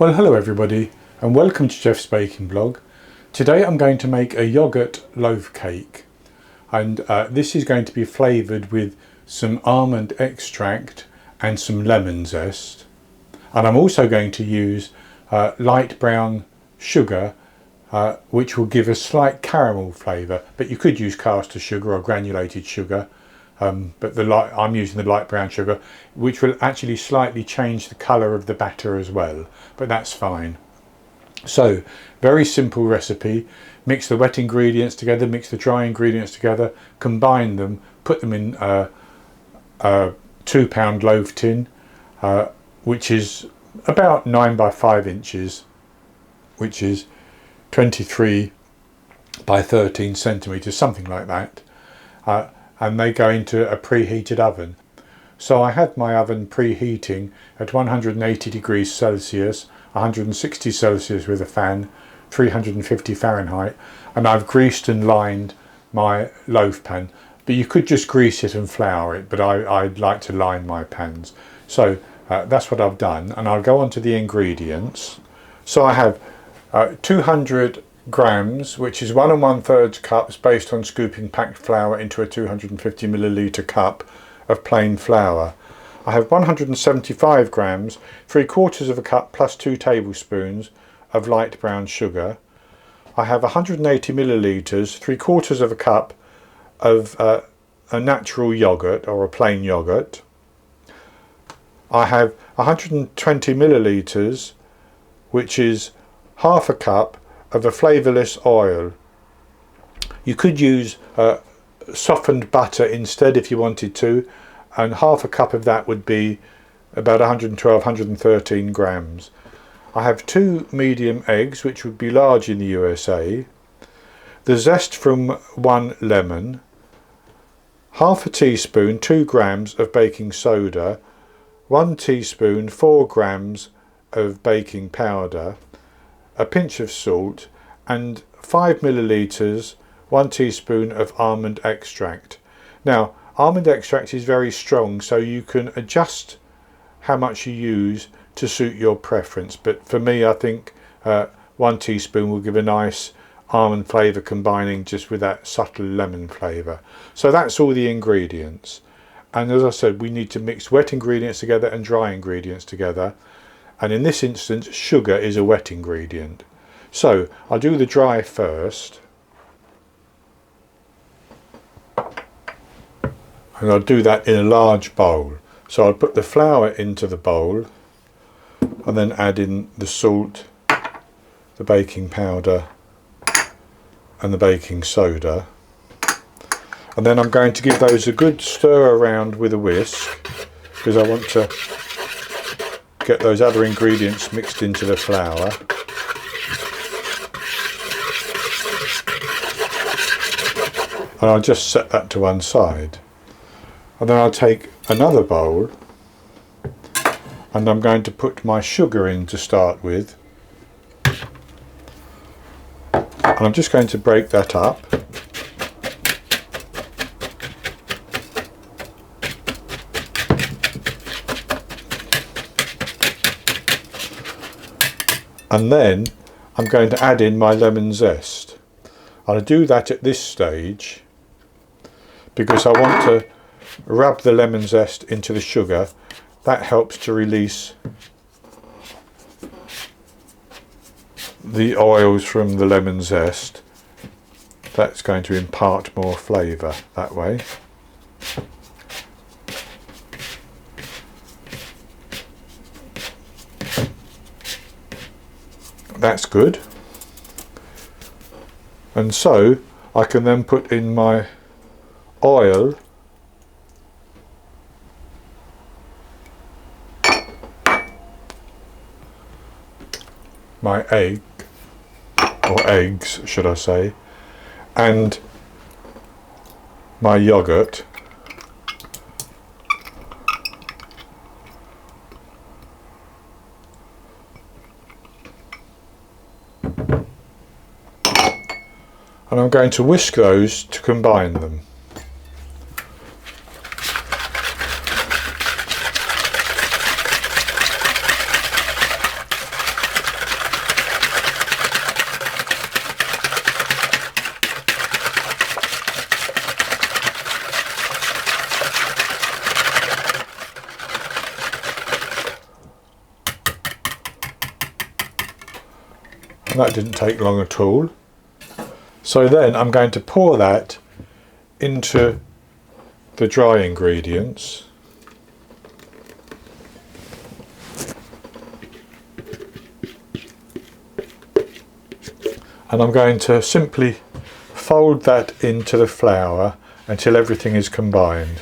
Well, hello everybody and welcome to Jeff's Baking Blog. Today I'm going to make a yoghurt loaf cake, and this is going to be flavoured with some almond extract and some lemon zest, and I'm also going to use light brown sugar which will give a slight caramel flavour, but you could use caster sugar or granulated sugar, but I'm using the light brown sugar, which will actually slightly change the colour of the batter as well, but that's fine. So, very simple recipe. Mix the wet ingredients together, mix the dry ingredients together, combine them, put them in a 2-pound loaf tin, which is about 9 by 5 inches, which is 23 by 13 centimetres, something like that. And they go into a preheated oven. So I had my oven preheating at 180 degrees Celsius, 160 Celsius with a fan, 350 Fahrenheit, and I've greased and lined my loaf pan. But you could just grease it and flour it, but I'd like to line my pans. So that's what I've done, and I'll go on to the ingredients. So I have 200 grams, which is 1 1/3 cups based on scooping packed flour into a 250 milliliter cup of plain flour. I have 175 grams, 3/4 of a cup plus 2 tablespoons of light brown sugar. I have 180 milliliters, 3/4 of a cup of a natural yogurt or a plain yogurt. I have 120 milliliters, which is half a cup of a flavourless oil. You could use softened butter instead if you wanted to, and half a cup of that would be about 112, 113 grams. I have 2 medium eggs, which would be large in the USA, the zest from 1 lemon, half a teaspoon, 2 grams of baking soda, 1 teaspoon, 4 grams of baking powder, a pinch of salt, and 5 milliliters, 1 teaspoon of almond extract. Now, almond extract is very strong, so you can adjust how much you use to suit your preference, but for me I think 1 teaspoon will give a nice almond flavour, combining just with that subtle lemon flavour. So that's all the ingredients, and as I said, we need to mix wet ingredients together and dry ingredients together. And in this instance, sugar is a wet ingredient. So I'll do the dry first. And I'll do that in a large bowl. So I'll put the flour into the bowl and then add in the salt, the baking powder and the baking soda. And then I'm going to give those a good stir around with a whisk, because I want to get those other ingredients mixed into the flour. And I'll just set that to one side. And then I'll take another bowl and I'm going to put my sugar in to start with. And I'm just going to break that up. And then I'm going to add in my lemon zest. I'll do that at this stage because I want to rub the lemon zest into the sugar. That helps to release the oils from the lemon zest. That's going to impart more flavour that way. That's good. And so I can then put in my oil, my egg, or eggs should I say, and my yogurt. And I'm going to whisk those to combine them. that didn't take long at all. So then I'm going to pour that into the dry ingredients. And I'm going to simply fold that into the flour until everything is combined.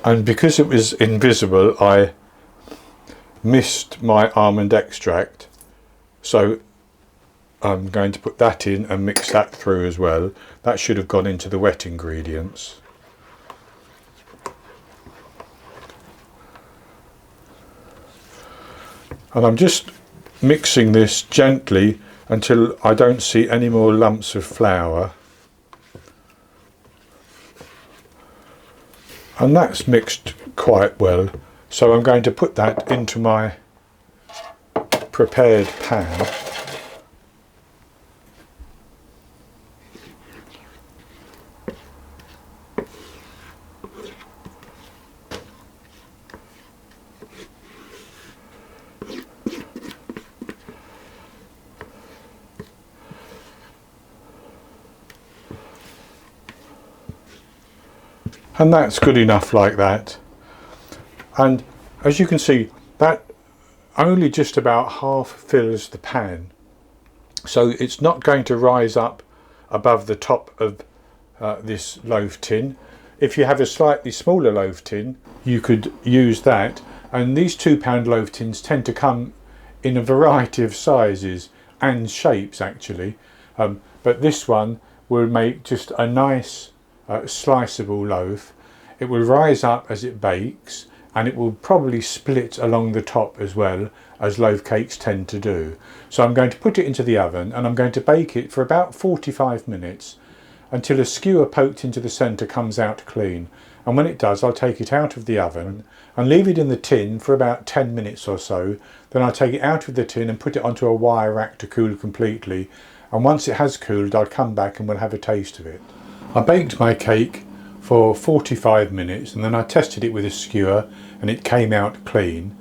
And because it was invisible, I missed my almond extract, so I'm going to put that in and mix that through as well. That should have gone into the wet ingredients. And I'm just mixing this gently until I don't see any more lumps of flour. And that's mixed quite well, so I'm going to put that into my prepared pan. And that's good enough like that. And as you can see, that only just about half fills the pan. So it's not going to rise up above the top of this loaf tin. If you have a slightly smaller loaf tin, you could use that. And these £2 loaf tins tend to come in a variety of sizes and shapes actually. But this one will make just a nice sliceable loaf. It will rise up as it bakes, and it will probably split along the top as well, as loaf cakes tend to do. So I'm going to put it into the oven and I'm going to bake it for about 45 minutes until a skewer poked into the centre comes out clean. And when it does, I'll take it out of the oven and leave it in the tin for about 10 minutes or so. Then I'll take it out of the tin and put it onto a wire rack to cool completely. And once it has cooled, I'll come back and we'll have a taste of it. I baked my cake for 45 minutes and then I tested it with a skewer and it came out clean.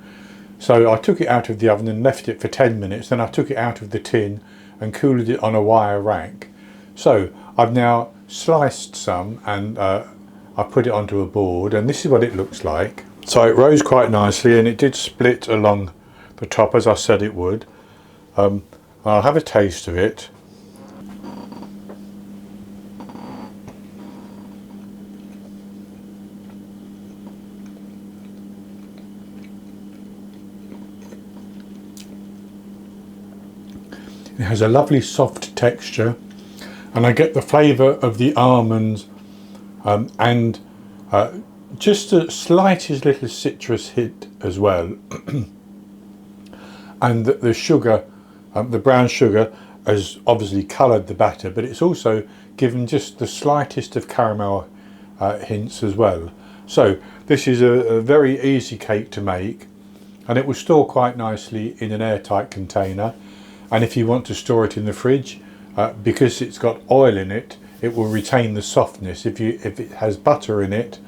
So I took it out of the oven and left it for 10 minutes. Then I took it out of the tin and cooled it on a wire rack. So I've now sliced some and I put it onto a board, and this is what it looks like. So it rose quite nicely and it did split along the top as I said it would. I'll have a taste of it. It has a lovely soft texture, and I get the flavour of the almonds and just the slightest little citrus hit as well. And the sugar, the brown sugar, has obviously coloured the batter, but it's also given just the slightest of caramel hints as well. So this is a very easy cake to make, and it will store quite nicely in an airtight container. And if you want to store it in the fridge, because it's got oil in it, it will retain the softness. If it has butter in it,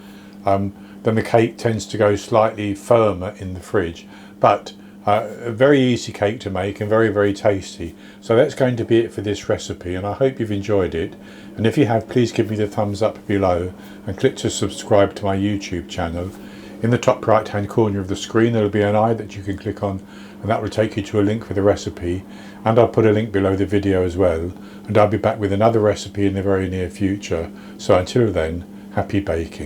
then the cake tends to go slightly firmer in the fridge. But a very easy cake to make and very, very tasty. So that's going to be it for this recipe, and I hope you've enjoyed it. And if you have, please give me the thumbs up below and click to subscribe to my YouTube channel. In the top right hand corner of the screen there will be an eye that you can click on, and that will take you to a link for the recipe, and I'll put a link below the video as well, and I'll be back with another recipe in the very near future. So until then, happy baking.